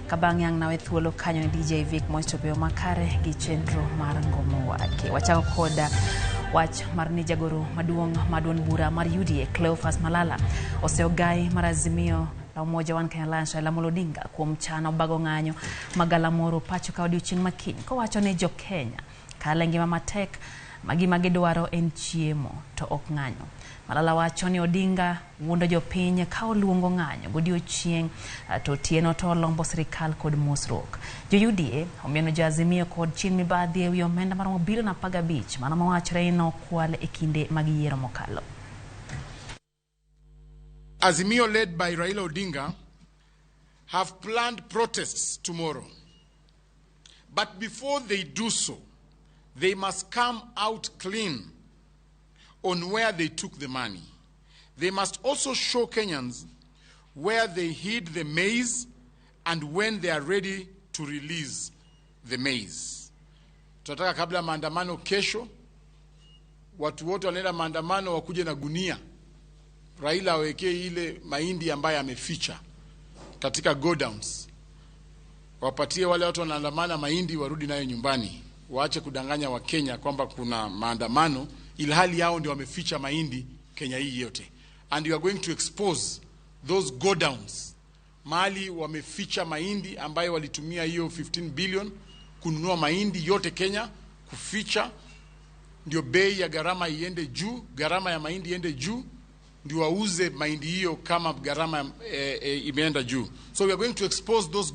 kabangyang nawe thuolo kanyo ni DJ Vic Moistopeo makare gi chenro mar ngomo wake. Wachako koda wach mar ni jagoro maduong' bura mar UDA Cleophas Malala oseogai mar Azimio la Umoja One Kenya Alliance la Molodinga kuom chano bago ng'anyo magalamoro pacho ka odiochieng' makiny kowacho ne jo Kenya kale ngima matek magima gidwaro en chiemo to ok ng'anyo. Malala wacho ni Odinga wuondo jopiny ka oluongo ng'anyo godiochieng' to tieno to lombo sirikal kod mosruok. Jo UDA omieno jo Azimio kod chin Mibadhi ewi omenda maromo bilion 15 mano mawachre ni okwal e kinde mag yiero mokalo. Azimio, led by Raila Odinga, have planned protests tomorrow. But before they do so, they must come out clean on where they took the money. They must also show Kenyans where they hid the maize and when they are ready to release the maize. Tunataka kabla maandamano kesho, watu wote wanaenda maandamano wakuje na gunia. Raila awekee ile mahindi ambayo ameficha katika godowns. Wapatie wale watu wanaandamana mahindi warudi nayo nyumbani. Waache kudanganya wa Kenya kwamba kuna maandamano ilhali yao ndio wameficha mahindi Kenya hii yote. And you are going to expose those godowns. Mali wameficha mahindi ambayo walitumia hiyo 15 billion kununua mahindi yote Kenya, kuficha ndio bei ya gharama iende juu, gharama ya mahindi iende juu, ndio wauze mahindi hiyo kama gharama imeenda juu. So we are going to expose those